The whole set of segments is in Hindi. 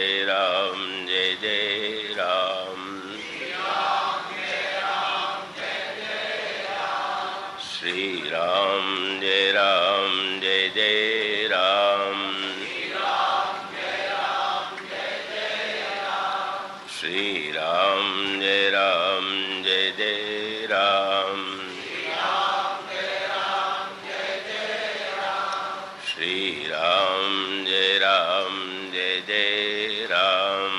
जय राम जय जय राम। श्री राम जय जय राम। श्री राम जय जय राम। श्री राम जय जय राम।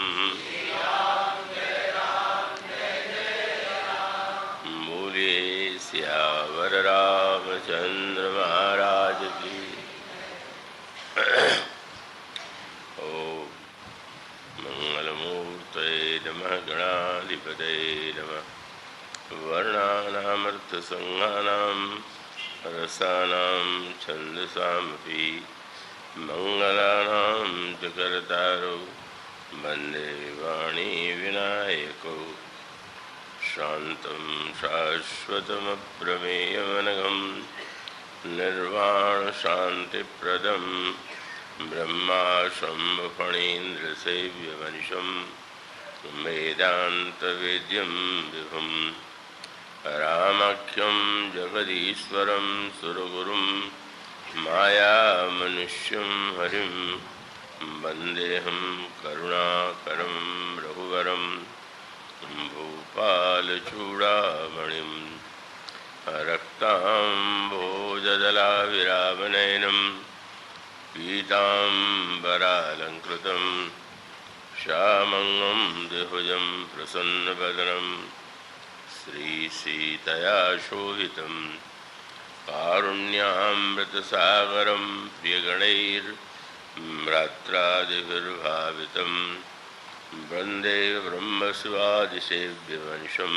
बोलिए सियावर रामचंद्र महाराज की। ओम मंगलमूर्तये नमः। गणाधिपतये नमः। वर्णानामर्थसंज्ञानां रसानां छन्दसामपि मंगलानां च कर्तारो वन्दे वाणी विनायको। शान्तं शाश्वतमप्रमेयमनघं निर्वाणशान्तिप्रदं ब्रह्मा शम्भुफणीन्द्रसेव्यमनिशं वेदान्तवेद्यं विभुं रामाख्यं जगदीश्वरं सुरगुरुं मायामनुष्यं हरिं वन्देऽहं करुणाकरं रघुवरं भूपालचूडामणिं रक्ताम्भोजदलाविरामनयनं पीताम्बरालङ्कृतं श्यामं द्विभुजं प्रसन्नवदनं श्रीसीतया शोभितं कारुण्यामृतसागरं प्रियगणैर्म्रात्रादिभिर्भावितं वन्दे ब्रह्मशिवादिसेव्यवंशं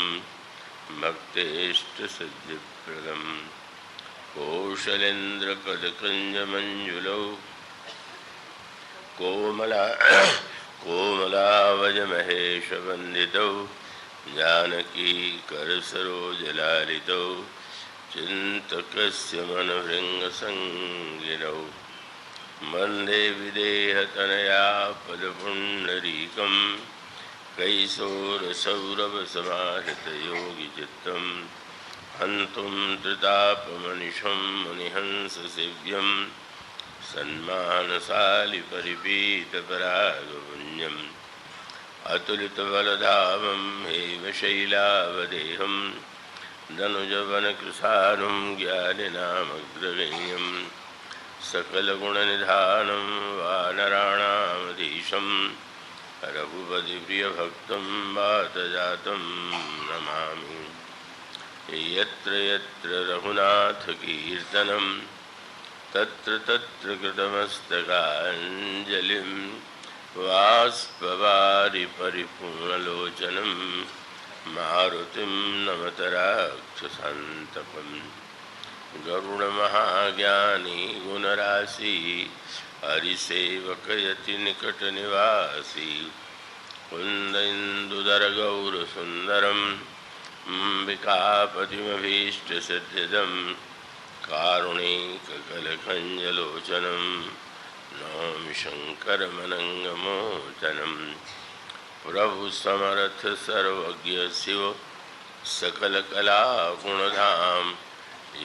भक्तेष्टसिद्धिप्रदं। कौशलेन्द्रपदकञ्जमञ्जुलौ कोमलावजमहेशवन्दितौ जानकीकरसरोजलालितौ चिन्तकस्य मनोभृङ्गसंगिनौ वन्दे विदेहतनया पदपुण्डरीकं कैशोरसौरभसमाहृतयोगिचित्तं हन्तुं त्रितापमनिशं मुनिहंससेव्यं सन्मानसालिपरिपीतपरागपुण्यम् अतुलितबलधामं हेमशैलावदेहं दनुजवनकृशानुं ज्ञानिनामग्रगण्यं सकलगुणनिधानं वानराणामधीशं रघुपतिप्रियभक्तं वातजातं नमामि। यत्र यत्र रघुनाथकीर्तनं तत्र तत्र कृतमस्तकाञ्जलिं बाष्पवारि परिपूर्णलोचनं मारुतिं नमत राक्षसान्तकं। गरुडमहाज्ञानी गुणराशि हरिसेवकयति निकटनिवासी कुन्देन्दुधरगौरसुन्दरं अम्बिकापतिमभीष्टसिद्धिदं कारुणिककलकञ्जलोचनं नौमि शङ्करमनङ्गमोचनं। प्रभु समर्थ सर्वज्ञ शिव सकलकलागुणधाम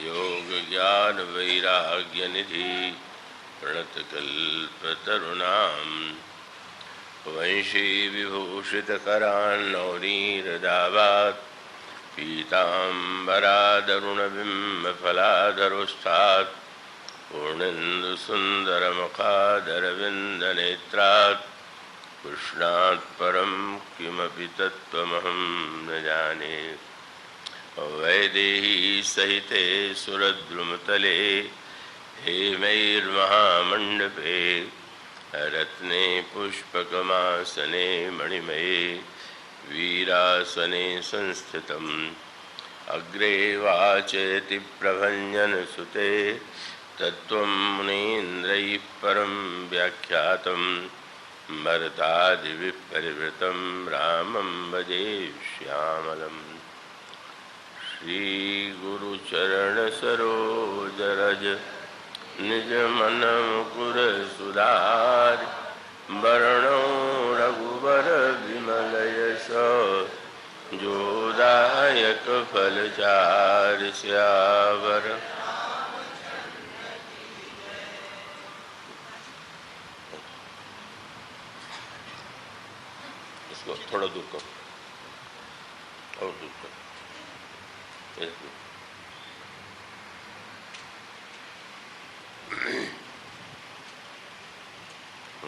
योग ज्ञान वैराग्यनिधि प्रणतकल्पतरुणां वंशी विभूषितकरान्नौनीरदावात् पीताम्बरादरुणबिम्बफलाधरोष्ठात् पूर्णेन्दुसुन्दरमुखादरविन्दनेत्रात् कृष्णात् परं किमपि तत्त्वमहं न जाने। वैदेही सहिते सुरद्रुमतले हेमैर्महामण्डपे रत्ने पुष्पकमासने मणिमये वीरासने संस्थितम् अग्रे वाचयति प्रभञ्जनसुते तत्त्वं मुनीन्द्रैः परं व्याख्यातं भरतादिभिः परिवृतं रामं भजे श्यामलम्। श्रीगुरुचरणसरोजरज निजमनमुकुर सुधारि वरणो फल चार स्यावर। इसको थोड़ा दूर करो और दूर करो।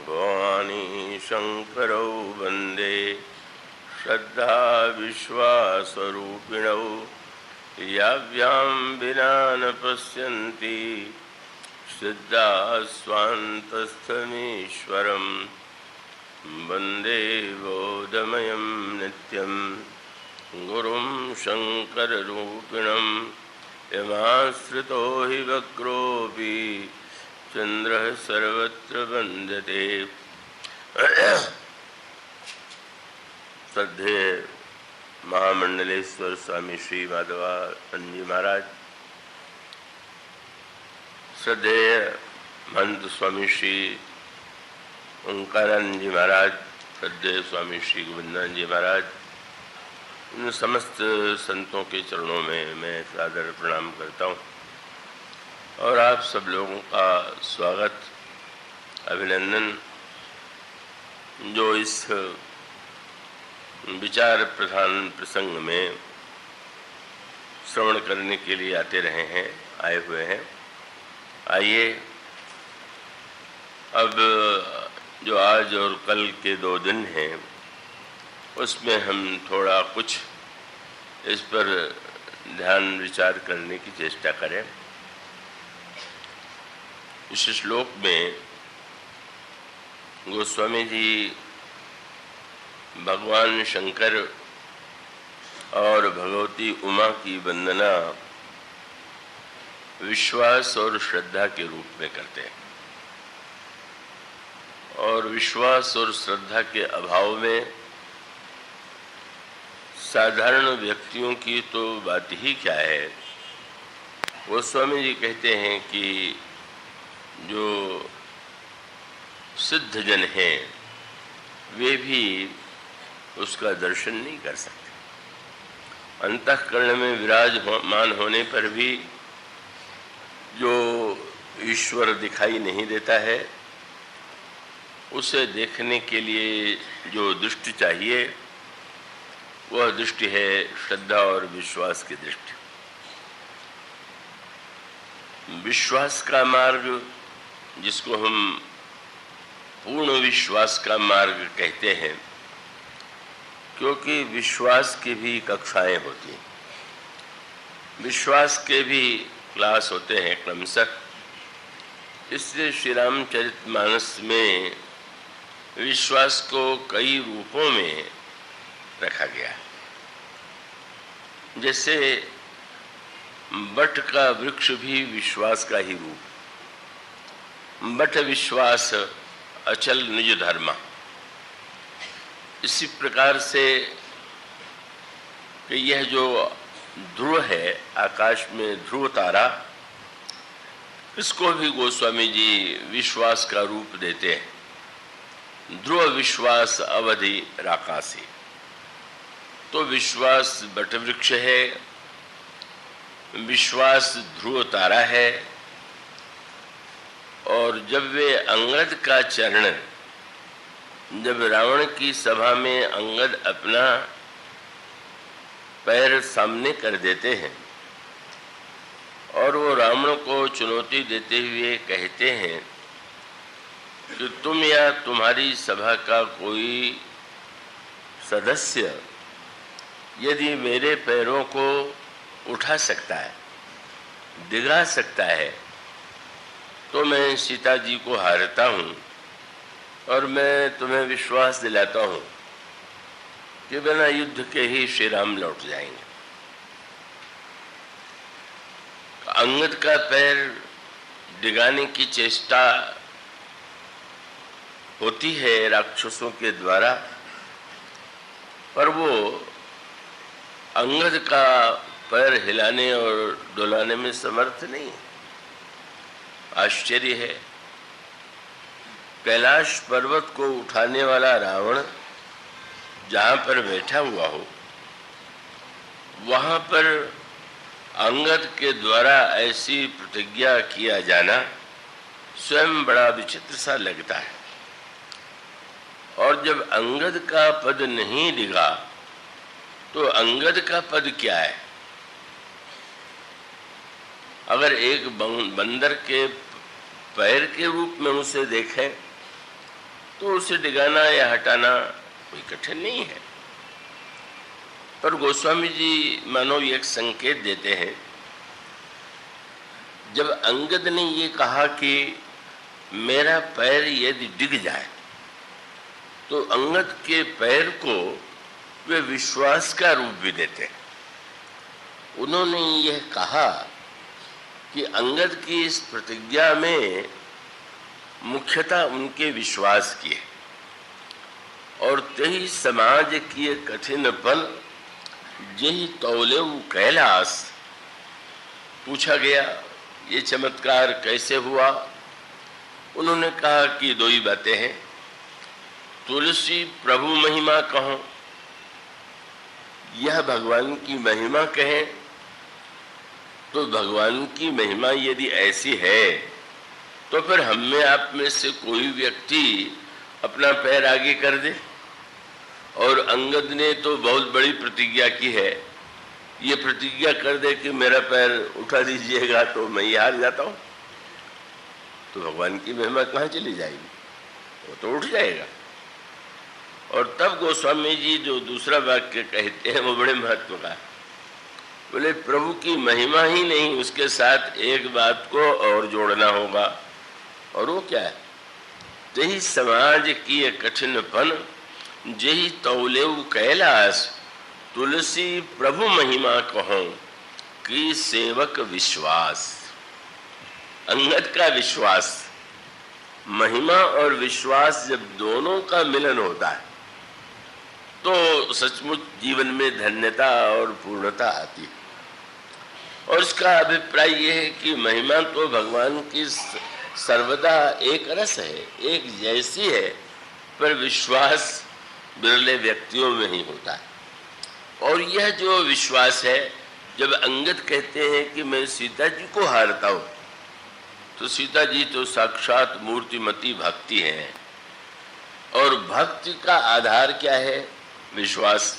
भवानी शंकरौ वंदे श्रद्धा विश्वासरूपिणौ याभ्यां विना न पश्यन्ति सिद्धा स्वान्तस्थमीश्वरं वंदे बोधमयं नित्यं गुरुं शंकररूपिणं यमाश्रितो हि वक्रोऽपि चंद्रः सर्वत्र वंदते। श्रद्धेय महामंडलेश्वर स्वामी श्री माधवानंद जी महाराज, श्रद्धेय महंत स्वामी श्री ओंकारानंद जी महाराज, श्रद्धेय स्वामी श्री गोविंदानंद जी महाराज, इन समस्त संतों के चरणों में मैं सादर प्रणाम करता हूँ और आप सब लोगों का स्वागत अभिनंदन जो इस विचार प्रधान प्रसंग में श्रवण करने के लिए आते रहे हैं, आए हुए हैं। आइए अब जो आज और कल के 2 दिन हैं उसमें हम थोड़ा कुछ इस पर ध्यान विचार करने की चेष्टा करें। इस श्लोक में गोस्वामी जी भगवान शंकर और भगवती उमा की वंदना विश्वास और श्रद्धा के रूप में करते हैं और विश्वास और श्रद्धा के अभाव में साधारण व्यक्तियों की तो बात ही क्या है। गोस्वामी जी कहते हैं कि जो सिद्ध जन हैं वे भी उसका दर्शन नहीं कर सकते। अंतःकरण में विराजमान होने पर भी जो ईश्वर दिखाई नहीं देता है उसे देखने के लिए जो दृष्टि चाहिए वह दृष्टि है श्रद्धा और विश्वास की दृष्टि। विश्वास का मार्ग जिसको हम पूर्ण विश्वास का मार्ग कहते हैं, क्योंकि विश्वास की भी कक्षाएं होती हैं, विश्वास के भी क्लास होते हैं क्रमशः। इसलिए श्री रामचरितमानस में विश्वास को कई रूपों में रखा गया। जैसे बट का वृक्ष भी विश्वास का ही रूप, बट विश्वास अचल निज धर्मा। इसी प्रकार से कि यह जो ध्रुव है आकाश में ध्रुव तारा, इसको भी गोस्वामी जी विश्वास का रूप देते हैं। ध्रुव विश्वास अवधि राकासी, तो विश्वास बट वृक्ष है, विश्वास ध्रुव तारा है। और जब वे अंगद का चरण, जब रावण की सभा में अंगद अपना पैर सामने कर देते हैं और वो रावण को चुनौती देते हुए कहते हैं कि तुम या तुम्हारी सभा का कोई सदस्य यदि मेरे पैरों को उठा सकता है, डिगा सकता है, तो मैं सीता जी को हारता हूँ और मैं तुम्हें विश्वास दिलाता हूँ कि बिना युद्ध के ही श्री राम लौट जाएंगे। अंगद का पैर डिगाने की चेष्टा होती है राक्षसों के द्वारा, पर वो अंगद का पैर हिलाने और डुलाने में समर्थ नहीं है। आश्चर्य है, कैलाश पर्वत को उठाने वाला रावण जहाँ पर बैठा हुआ हो, वहाँ पर अंगद के द्वारा ऐसी प्रतिज्ञा किया जाना स्वयं बड़ा विचित्र सा लगता है। और जब अंगद का पद नहीं लिखा तो अंगद का पद क्या है? अगर एक बंदर के पैर के रूप में उसे देखें तो उसे डिगाना या हटाना कोई कठिन नहीं है। पर गोस्वामी जी मानो एक संकेत देते हैं, जब अंगद ने ये कहा कि मेरा पैर यदि डिग जाए, तो अंगद के पैर को वे विश्वास का रूप भी देते हैं। उन्होंने यह कहा कि अंगद की इस प्रतिज्ञा में मुख्यतः उनके विश्वास की है, और तेहि समाज की कठिन पल यही तौले कैलाश। पूछा गया ये चमत्कार कैसे हुआ? उन्होंने कहा कि दो ही बातें हैं, तुलसी प्रभु महिमा कहो, यह भगवान की महिमा कहें तो भगवान की महिमा यदि ऐसी है तो फिर हम में आप में से कोई व्यक्ति अपना पैर आगे कर दे। और अंगद ने तो बहुत बड़ी प्रतिज्ञा की है, ये प्रतिज्ञा कर दे कि मेरा पैर उठा दीजिएगा तो मैं ही हार जाता हूँ, तो भगवान की महिमा कहाँ चली जाएगी? वो तो उठ जाएगा। और तब गोस्वामी जी जो दूसरा वाक्य कहते हैं वो बड़े महत्व का है। बोले प्रभु की महिमा ही नहीं, उसके साथ एक बात को और जोड़ना होगा, और वो क्या है? तेहि समाज की कठिनपन जेहि तौलेउ कैलाश, तुलसी प्रभु महिमा कहो कि सेवक विश्वास। अंगद का विश्वास, महिमा और विश्वास जब दोनों का मिलन होता है तो सचमुच जीवन में धन्यता और पूर्णता आती है। और इसका अभिप्राय यह है कि महिमा तो भगवान की सर्वदा एक रस है, एक जैसी है, पर विश्वास बिरले व्यक्तियों में ही होता है। और यह जो विश्वास है, जब अंगद कहते हैं कि मैं सीता जी को हारता हूँ, तो सीता जी तो साक्षात मूर्तिमती भक्ति है, और भक्ति का आधार क्या है? विश्वास।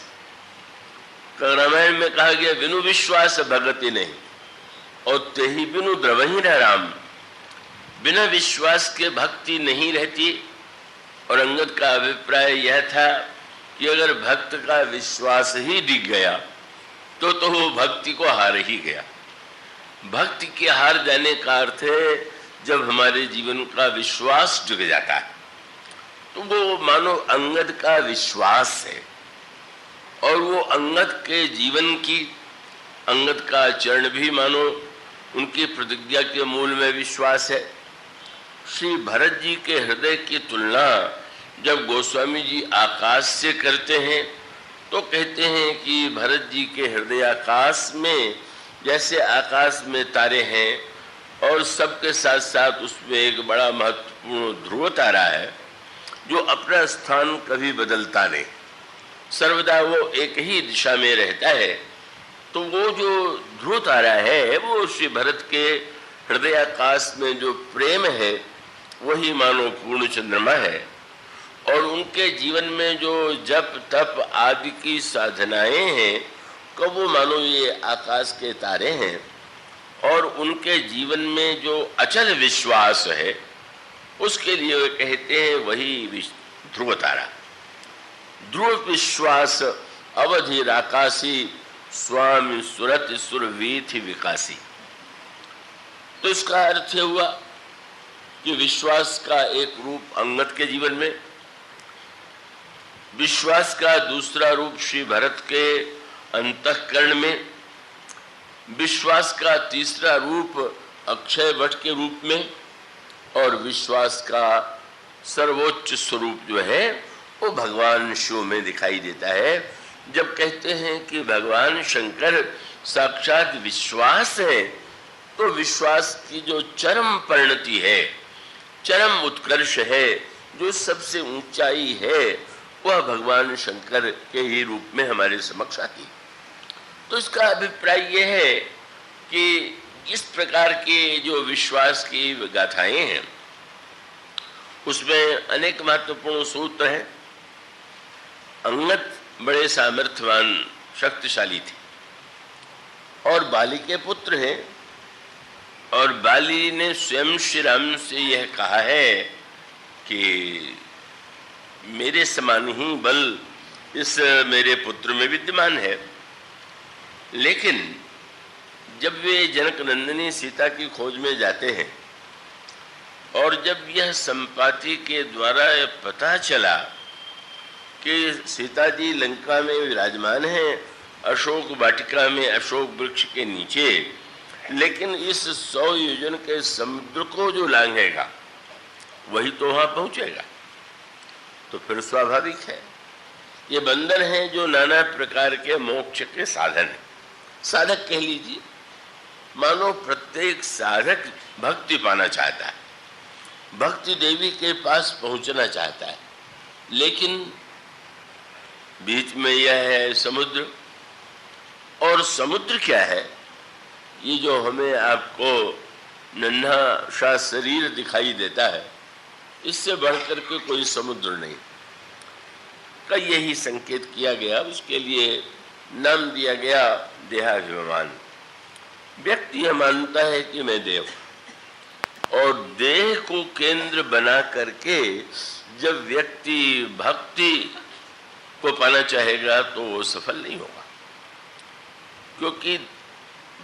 रामायण में कहा गया बिनु विश्वास भगति नहीं, और तेहि बिनु द्रवहि न राम। बिना विश्वास के भक्ति नहीं रहती। और अंगद का अभिप्राय यह था कि अगर भक्त का विश्वास ही डिग गया तो वो भक्ति को हार ही गया। भक्ति के हार जाने का अर्थ है जब हमारे जीवन का विश्वास डूब जाता है, तो वो मानो अंगद का विश्वास है। और वो अंगद के जीवन की, अंगद का चरण भी मानो उनकी प्रतिज्ञा के मूल में विश्वास है। श्री भरत जी के हृदय की तुलना जब गोस्वामी जी आकाश से करते हैं तो कहते हैं कि भरत जी के हृदय आकाश में जैसे आकाश में तारे हैं और सबके साथ साथ उसमें एक बड़ा महत्वपूर्ण ध्रुव तारा है जो अपना स्थान कभी बदलता नहीं, सर्वदा वो एक ही दिशा में रहता है। तो वो जो ध्रुव तारा है वो श्री भरत के हृदय आकाश में जो प्रेम है वही मानो पूर्ण चंद्रमा है। और उनके जीवन में जो जप तप आदि की साधनाएं हैं तो वो मानो ये आकाश के तारे हैं। और उनके जीवन में जो अचल विश्वास है उसके लिए वे कहते हैं वही ध्रुव तारा। ध्रुव विश्वास अवधि राकासी स्वामी सुरत सुरवीथि विकासी। तो इसका अर्थ हुआ कि विश्वास का एक रूप अंगद के जीवन में, विश्वास का दूसरा रूप श्री भरत के अंतःकरण में, विश्वास का तीसरा रूप अक्षय वट के रूप में, और विश्वास का सर्वोच्च स्वरूप जो है वो भगवान शिव में दिखाई देता है। जब कहते हैं कि भगवान शंकर साक्षात विश्वास है तो विश्वास की जो चरम परिणति है, चरम उत्कर्ष है, जो सबसे ऊंचाई है, वह भगवान शंकर के ही रूप में हमारे समक्ष आती है। तो इसका अभिप्राय यह है कि इस प्रकार के जो विश्वास की गाथाएं हैं उसमें अनेक महत्वपूर्ण सूत्र हैं। अंगद बड़े सामर्थ्यवान शक्तिशाली थे और बाली के पुत्र हैं, और बाली ने स्वयं श्री राम से यह कहा है कि मेरे समान ही बल इस मेरे पुत्र में विद्यमान है। लेकिन जब वे जनक नंदिनी सीता की खोज में जाते हैं और जब यह संपाति के द्वारा पता चला कि सीता जी लंका में विराजमान हैं, अशोक वाटिका में अशोक वृक्ष के नीचे, लेकिन इस 100 योजन के समुद्र को जो लांघेगा वही तो वहां पहुंचेगा, तो फिर स्वाभाविक है ये बंधन है जो नाना प्रकार के मोक्ष के साधन है। साधक कह लीजिए, मानो प्रत्येक साधक भक्ति पाना चाहता है, भक्ति देवी के पास पहुंचना चाहता है, लेकिन बीच में यह है समुद्र। और समुद्र क्या है? ये जो हमें आपको नन्हा सा शरीर दिखाई देता है, इससे बढ़कर के कोई समुद्र नहीं का यही संकेत किया गया। उसके लिए नाम दिया गया देहाभिमान। व्यक्ति यह मानता है कि मैं देव हूं, और देह को केंद्र बना करके जब व्यक्ति भक्ति को पाना चाहेगा तो वो सफल नहीं होगा, क्योंकि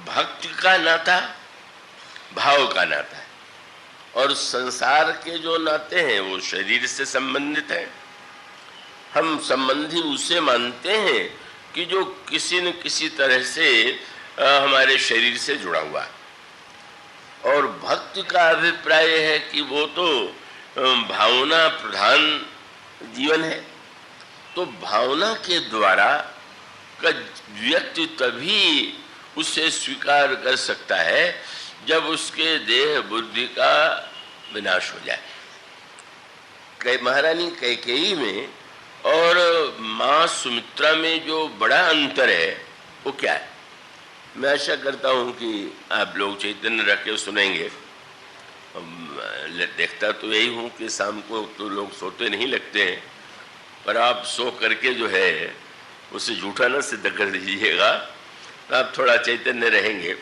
भक्ति का नाता भाव का नाता है, और संसार के जो नाते हैं वो शरीर से संबंधित हैं। हम संबंधी उसे मानते हैं कि जो किसी न किसी तरह से हमारे शरीर से जुड़ा हुआ है। और भक्ति का अभिप्राय है कि वो तो भावना प्रधान जीवन है। तो भावना के द्वारा का व्यक्ति तभी उसे स्वीकार कर सकता है जब उसके देह बुद्धि का विनाश हो जाए। महारानी कैकेयी में और माँ सुमित्रा में जो बड़ा अंतर है वो क्या है? मैं आशा करता हूँ कि आप लोग चैतन्य रख के सुनेंगे। देखता तो यही हूँ कि शाम को तो लोग सोते नहीं लगते हैं, पर आप सो करके जो है उसे झूठा ना सिद्ध कर दीजिएगा, तो आप थोड़ा चैतन्य रहेंगे।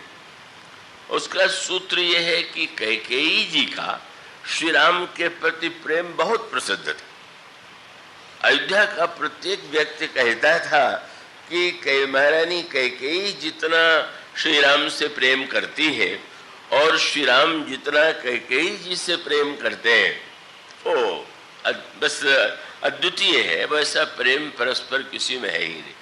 उसका सूत्र यह है कि कैकेयी जी का श्री राम के प्रति प्रेम बहुत प्रसिद्ध था। अयोध्या का प्रत्येक व्यक्ति कहता था कि महारानी कैकेयी जितना श्री राम से प्रेम करती है और श्री राम जितना कैकेयी जी से प्रेम करते हैं वो बस अद्वितीय है, वैसा प्रेम परस्पर किसी में है ही नहीं।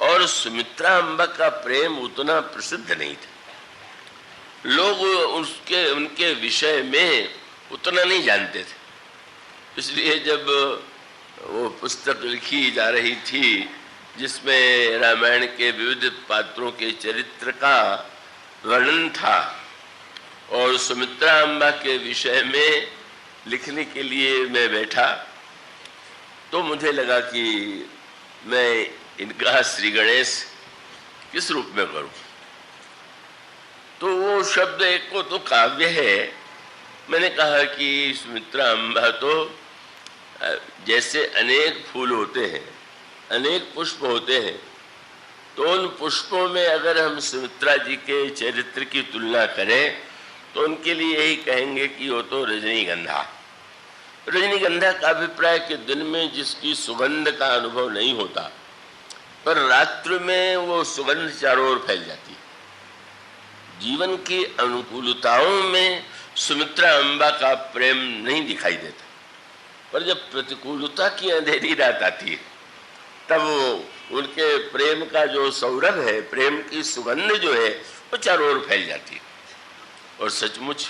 और सुमित्रा अम्बा का प्रेम उतना प्रसिद्ध नहीं था, लोग उनके विषय में उतना नहीं जानते थे। इसलिए जब वो पुस्तक लिखी जा रही थी जिसमें रामायण के विविध पात्रों के चरित्र का वर्णन था और सुमित्रा अम्बा के विषय में लिखने के लिए मैं बैठा, तो मुझे लगा कि मैं इनका श्री गणेश किस रूप में करूं। तो वो शब्द एक को तो काव्य है। मैंने कहा कि सुमित्रा अम्बा तो जैसे अनेक फूल होते हैं, अनेक पुष्प होते हैं, तो उन पुष्पों में अगर हम सुमित्रा जी के चरित्र की तुलना करें तो उनके लिए यही कहेंगे कि वो तो रजनीगंधा। रजनीगंधा का अभिप्राय कि दिन में जिसकी सुगंध का अनुभव नहीं होता, पर रात्रि में वो सुगंध चारों ओर फैल जाती है। जीवन की अनुकूलताओं में सुमित्रा अम्बा का प्रेम नहीं दिखाई देता, पर जब प्रतिकूलता की अंधेरी रात आती है तब वो उनके प्रेम का जो सौरभ है, प्रेम की सुगंध जो है वो चारों ओर फैल जाती है। और सचमुच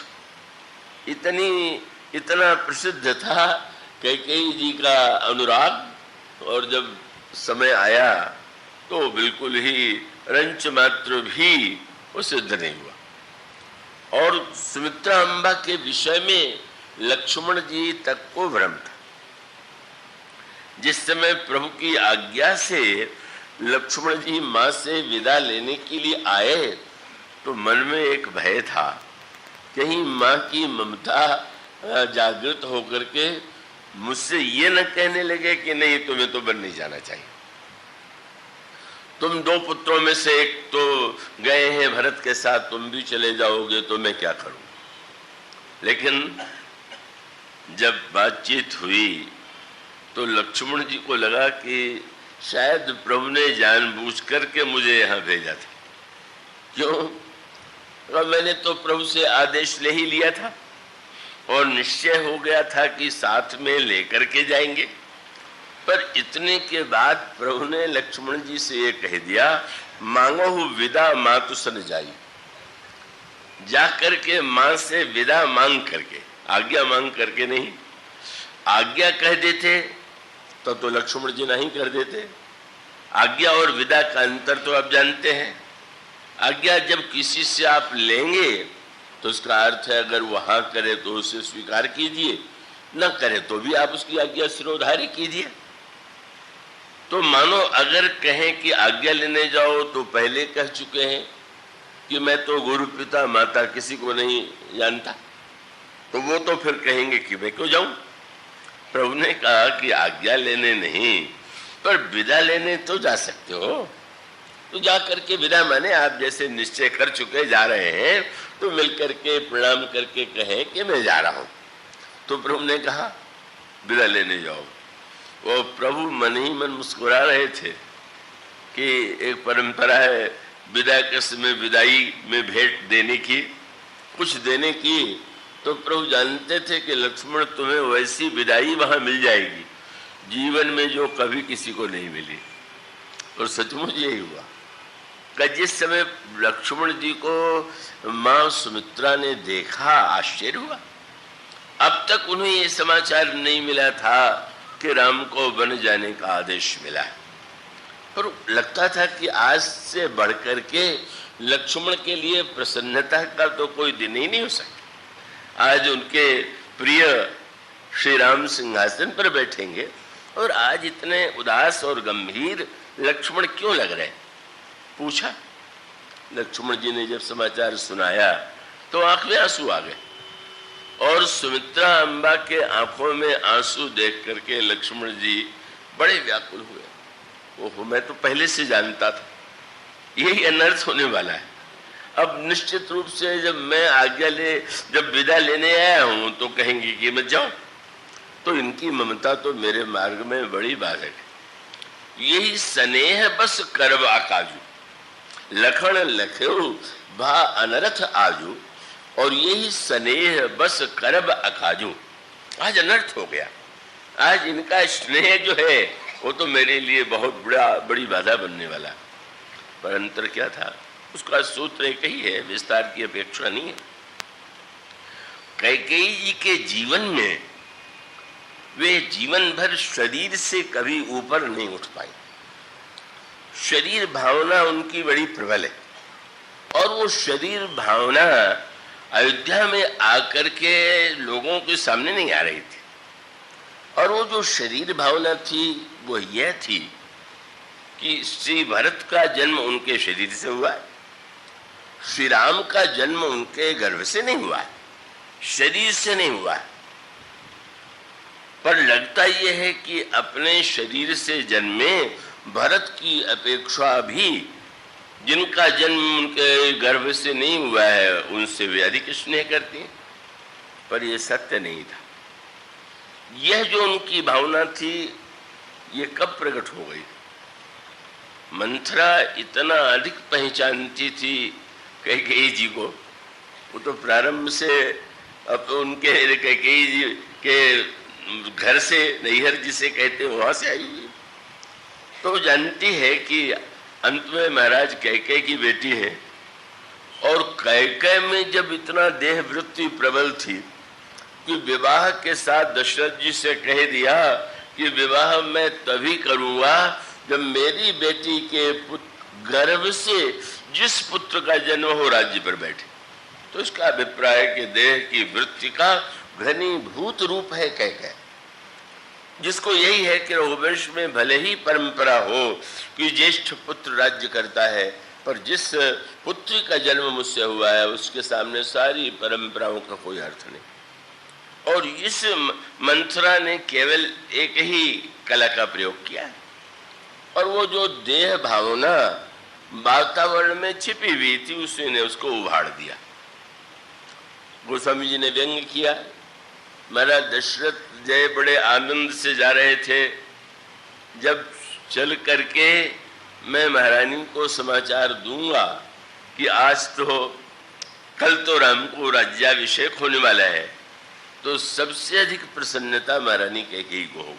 इतना प्रसिद्ध था कैकेयी जी का अनुराग, और जब समय आया तो बिल्कुल ही रंच मात्र भी वो सिद्ध नहीं हुआ। और सुमित्रा अम्बा के विषय में लक्ष्मण जी तक को भ्रम था। जिस समय प्रभु की आज्ञा से लक्ष्मण जी माँ से विदा लेने के लिए आए तो मन में एक भय था, कहीं माँ की ममता जागृत होकर के मुझसे ये न कहने लगे कि नहीं तुम्हें तो वन नहीं जाना चाहिए, तुम दो पुत्रों में से एक तो गए हैं भरत के साथ, तुम भी चले जाओगे तो मैं क्या करूं। लेकिन जब बातचीत हुई तो लक्ष्मण जी को लगा कि शायद प्रभु ने जानबूझ करके मुझे यहां भेजा था। क्यों? और मैंने तो प्रभु से आदेश ले ही लिया था और निश्चय हो गया था कि साथ में लेकर के जाएंगे, पर इतने के बाद प्रभु ने लक्ष्मण जी से ये कह दिया, मांगो हूं विदा मातु सन जाई। जा करके मां से विदा मांग करके, आज्ञा मांग करके नहीं। आज्ञा कह देते तो लक्ष्मण जी नहीं कर देते। आज्ञा और विदा का अंतर तो आप जानते हैं। आज्ञा जब किसी से आप लेंगे तो उसका अर्थ है अगर वो हाँ करे तो उसे स्वीकार कीजिए, न करे तो भी आप उसकी आज्ञा सिरोधार्य कीजिए। तो मानो अगर कहें कि आज्ञा लेने जाओ तो पहले कह चुके हैं कि मैं तो गुरु पिता माता किसी को नहीं जानता, तो वो तो फिर कहेंगे कि मैं क्यों जाऊं। प्रभु ने कहा कि आज्ञा लेने नहीं पर विदा लेने तो जा सकते हो। तो जा करके विदा माने आप जैसे निश्चय कर चुके जा रहे हैं तो मिलकर के प्रणाम करके कहें कि मैं जा रहा हूं। तो प्रभु ने कहा विदा लेने जाओ। वो प्रभु मन ही मन मुस्कुरा रहे थे कि एक परंपरा है विदा के समय विदाई में भेंट देने की, कुछ देने की। तो प्रभु जानते थे कि लक्ष्मण तुम्हें वैसी विदाई वहां मिल जाएगी जीवन में जो कभी किसी को नहीं मिली। और सचमुच यही हुआ कि जिस समय लक्ष्मण जी को मां सुमित्रा ने देखा आश्चर्य हुआ। अब तक उन्हें ये समाचार नहीं मिला था कि राम को वन जाने का आदेश मिला है, पर लगता था कि आज से बढ़कर के लक्ष्मण के लिए प्रसन्नता का तो कोई दिन ही नहीं हो सकता। आज उनके प्रिय श्री राम सिंहासन पर बैठेंगे और आज इतने उदास और गंभीर लक्ष्मण क्यों लग रहे? पूछा। लक्ष्मण जी ने जब समाचार सुनाया तो आंख में आंसू आ गए और सुमित्रा अम्बा के आंखों में आंसू देख करके लक्ष्मण जी बड़े व्याकुल हुए। ओहो, मैं तो पहले से जानता था यही अनर्थ होने वाला है। अब निश्चित रूप से जब मैं आज्ञा जब विदा लेने आया हूं तो कहेंगे कि मत जाओ, तो इनकी ममता तो मेरे मार्ग में बड़ी बाधक है। यही स्नेह बस करब आकाजू, लखन लख्यो भा अनर्थ आजू, और यही स्नेह बस करब अकाजू। आज अनर्थ हो गया। आज इनका स्नेह जो है वो तो मेरे लिए बहुत बड़ी बाधा बनने वाला। पर अंतर क्या था? उसका सूत्र एक ही है, विस्तार की अपेक्षा नहीं है। कैकेयी जी के जीवन में वे जीवन भर शरीर से कभी ऊपर नहीं उठ पाई। शरीर भावना उनकी बड़ी प्रबल है और वो शरीर भावना अयोध्या में आकर के लोगों के सामने नहीं आ रही थी। और वो जो शरीर भावना थी वो यह थी कि श्री भरत का जन्म उनके शरीर से हुआ है, श्री राम का जन्म उनके गर्भ से नहीं हुआ है, शरीर से नहीं हुआ है। पर लगता यह है कि अपने शरीर से जन्मे भरत की अपेक्षा भी जिनका जन्म उनके गर्भ से नहीं हुआ है उनसे वे अधिक स्नेह करते हैं। पर यह सत्य नहीं था। यह जो उनकी भावना थी ये कब प्रकट हो गई? मंथरा इतना अधिक पहचानती थी कैकेयी जी को, वो तो प्रारंभ से अब उनके कैकेयी जी के घर से, नैहर जिसे कहते हैं, वहां से आई हुई। तो जानती है कि अंत में महाराज कैकेयी की बेटी है। और कैकेयी में जब इतना देह वृत्ति प्रबल थी कि विवाह के साथ दशरथ जी से कह दिया कि विवाह मैं तभी करूंगा जब मेरी बेटी के गर्भ से जिस पुत्र का जन्म हो राज्य पर बैठे। तो इसका अभिप्राय कि देह की वृत्ति का घनीभूत रूप है कैकेयी। जिसको यही है कि रघुवंश में भले ही परंपरा हो कि ज्येष्ठ पुत्र राज्य करता है, पर जिस पुत्री का जन्म मुझसे हुआ है उसके सामने सारी परंपराओं का कोई अर्थ नहीं। और इस मंथरा ने केवल एक ही कला का प्रयोग किया, और वो जो देह भावना वातावरण में छिपी हुई थी उसने उसको उभाड़ दिया। गोस्वामी जी ने व्यंग किया, महाराज दशरथ जय बड़े आनंद से जा रहे थे, जब चल करके मैं महारानी को समाचार दूंगा कि आज तो कल तो राम को राज्याभिषेक होने वाला है, तो सबसे अधिक प्रसन्नता महारानी कैकेयी को हो,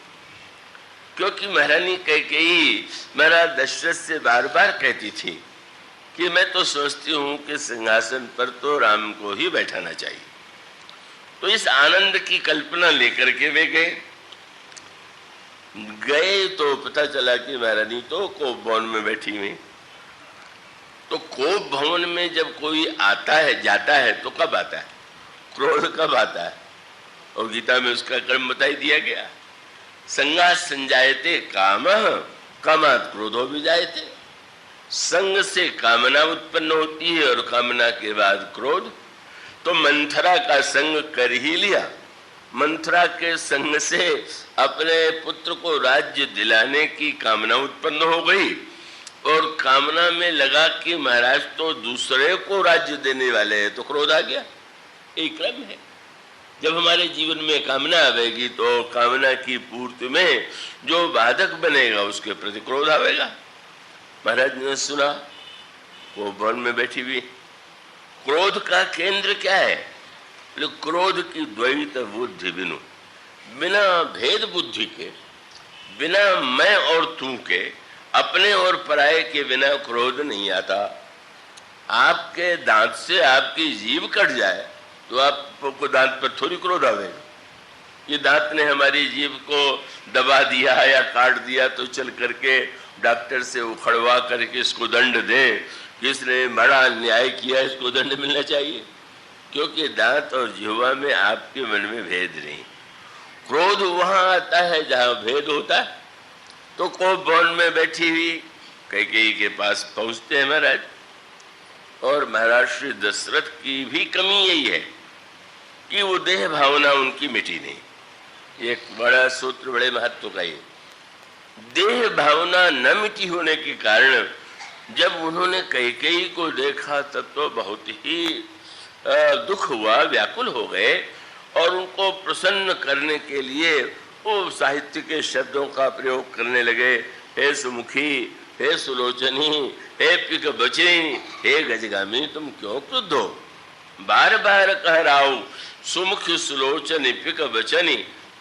क्योंकि महारानी कैकेयी महाराज दशरथ से बार बार कहती थी कि मैं तो सोचती हूँ कि सिंहासन पर तो राम को ही बैठाना चाहिए। तो इस आनंद की कल्पना लेकर के वे गए तो पता चला कि महारानी तो कोप भवन में बैठी हुई। तो कोप भवन में जब कोई आता है जाता है तो कब आता है? क्रोध कब आता है? और गीता में उसका क्रम बताई दिया गया, संगा संजायते कामः कामात् क्रोधो विजायते। संग से कामना उत्पन्न होती है और कामना के बाद क्रोध। तो मंथरा का संग कर ही लिया, मंथरा के संग से अपने पुत्र को राज्य दिलाने की कामना उत्पन्न हो गई, और कामना में लगा कि महाराज तो दूसरे को राज्य देने वाले हैं, तो क्रोध आ गया। एक क्रम है, जब हमारे जीवन में कामना आवेगी तो कामना की पूर्ति में जो बाधक बनेगा उसके प्रति क्रोध आवेगा। महाराज ने सुना वो भवन में बैठी हुई, क्रोध का केंद्र क्या है? क्रोध की द्वैत बुद्धि बिनु, बिना भेद बुद्धि के, बिना मैं और तू के, अपने और पराये के बिना क्रोध नहीं आता। आपके दांत से आपकी जीभ कट जाए तो आपको दांत पर थोड़ी क्रोध आवेगा। ये दांत ने हमारी जीभ को दबा दिया या काट दिया तो चल करके डॉक्टर से उखड़वा करके इसको दंड दे कि इसने बड़ा अन्याय किया, इसको दंड मिलना चाहिए, क्योंकि दांत और जिह्वा में आपके मन में भेद नहीं। क्रोध वहां आता है जहां भेद होता है। तो कोप भवन में बैठी हुई कैकेयी के पास पहुंचते हैं महाराज, और महाराज श्री दशरथ की भी कमी यही है कि वो देह भावना उनकी मिटी नहीं। एक बड़ा सूत्र, बड़े महत्व का ये, देह भावना न मिटी होने के कारण जब उन्होंने कैकेयी को देखा तब तो बहुत ही दुख हुआ, व्याकुल हो गए, और उनको प्रसन्न करने के लिए वो साहित्य के शब्दों का प्रयोग करने लगे। हे सुमुखी, हे सुलोचनी, हे पिक बचनी, हे गजगामी, तुम क्यों क्रुद्ध हो? बार बार कह रहा हूं, सुमुख सुलोचनी पिक बचनी,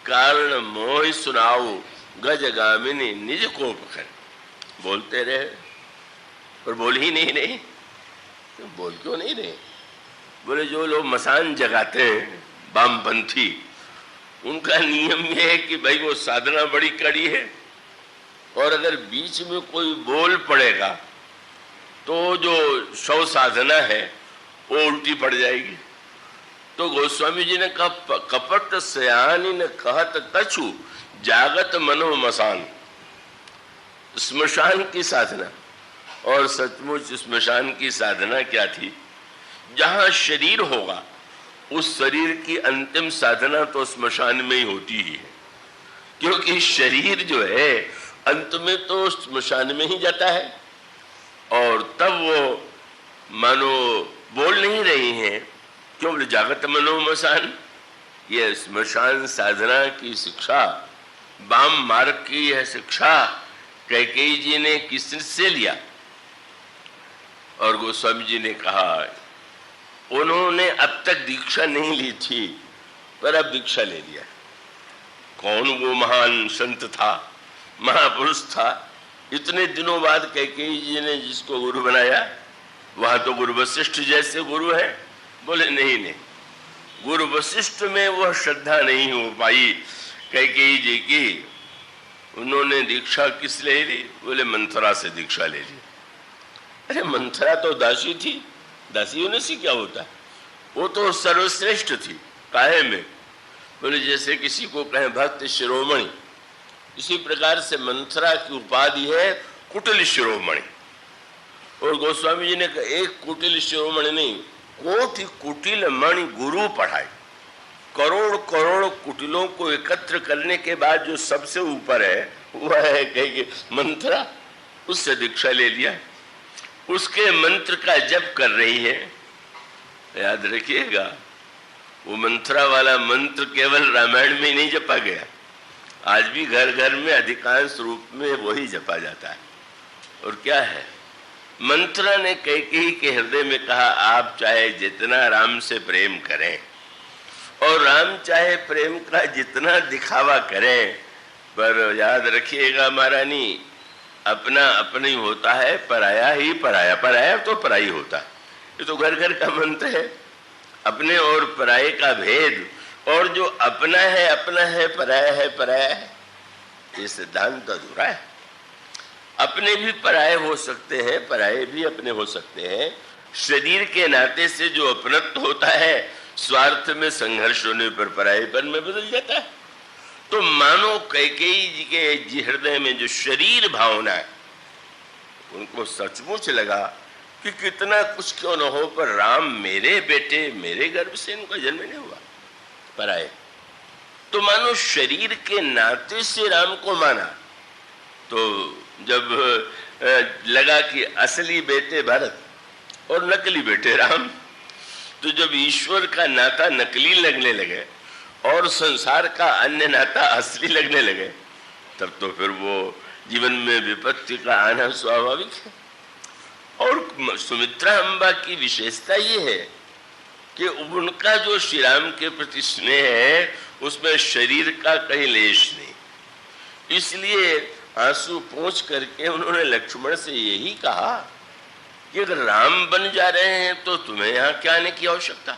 कारण मोह सुनाओ, गजगामिनी निज कोप कर। बोलते रहे और बोल ही नहीं रहे। तो बोल क्यों नहीं रहे? बोले जो लोग मसान जगाते हैं वामपंथी, उनका नियम यह है कि भाई वो साधना बड़ी कड़ी है, और अगर बीच में कोई बोल पड़ेगा तो जो 100 साधना है वो उल्टी पड़ जाएगी। तो गोस्वामी जी ने कहा, कपट सयानी ने कहत कछु जागत मनो मसान। स्मशान की साधना, और सचमुच स्मशान की साधना क्या थी? जहां शरीर होगा उस शरीर की अंतिम साधना तो स्मशान में ही होती ही है, क्योंकि शरीर जो है अंत में तो स्मशान में ही जाता है। और तब वो मानो बोल नहीं रही हैं, क्यों? बोले जागत मनो मसान। ये स्मशान साधना की शिक्षा, वाम मार्ग की यह शिक्षा कैकेयी जी ने किससे लिया? और गोस्वामी जी ने कहा उन्होंने अब तक दीक्षा नहीं ली थी, पर अब दीक्षा ले लिया। कौन वो महान संत था, महापुरुष था? इतने दिनों बाद कैकेयी जी ने जिसको गुरु बनाया, वहां तो गुरु वशिष्ठ जैसे गुरु हैं। बोले नहीं नहीं, गुरु वशिष्ठ में वह श्रद्धा नहीं हो पाई कैकेयी जी की। उन्होंने दीक्षा किस ले ली? बोले मंथरा से दीक्षा ले ली। अरे मंथरा तो दासी थी, दासी होने से क्या होता है? वो तो सर्वश्रेष्ठ थी। काहे में? बोले जैसे किसी को कहें भक्त शिरोमणि, इसी प्रकार से मंथरा की उपाधि है कुटिल शिरोमणि। और गोस्वामी जी ने कहा एक कुटिल शिरोमणि नहीं, कोटि कुटिल मणि गुरु पढ़ाए। करोड़ करोड़ कुटिलों को एकत्र करने के बाद जो सबसे ऊपर है वह है कहेंगे मंथरा। उससे दीक्षा ले लिया, उसके मंत्र का जप कर रही है। याद रखिएगा, वो मंथरा वाला मंत्र केवल रामायण में ही नहीं जपा गया, आज भी घर घर में अधिकांश रूप में वही जपा जाता है। और क्या है, मंथरा ने कैकेयी के हृदय में कहा आप चाहे जितना राम से प्रेम करें और राम चाहे प्रेम का जितना दिखावा करें, पर याद रखिएगा महारानी, अपना अपनी होता है, पराया ही पराया। पराया तो पराई होता है, ये तो घर घर का मंत्र है। अपने और पराये का भेद, और जो अपना है पराया है पराया है, ये सिद्धांत अधूरा है। अपने भी पराये हो सकते हैं, पराये भी अपने हो सकते हैं। शरीर के नाते से जो अपनत्व होता है स्वार्थ में संघर्ष होने पर परायेपन में बदल जाता है। तो मानो कैकेयी जी के हृदय में जो शरीर भावना है, उनको सचमुच लगा कि कितना कुछ क्यों न हो पर राम मेरे बेटे, मेरे गर्भ से इनका जन्म नहीं हुआ, पराये। तो मानो शरीर के नाते से राम को माना। तो जब लगा कि असली बेटे भरत और नकली बेटे राम, तो जब ईश्वर का नाता नकली लगने लगे और संसार का अन्य नाता असली लगने लगे, तब तो फिर वो जीवन में विपत्ति का आना स्वाभाविक है। और सुमित्रा अम्बा की विशेषता ये है कि उनका जो श्री राम के प्रति स्नेह है उसमें शरीर का कहीं लेश नहीं। इसलिए आंसू पोंछ करके उन्होंने लक्ष्मण से यही कहा कि अगर राम बन जा रहे हैं तो तुम्हें यहाँ क्या आने की आवश्यकता।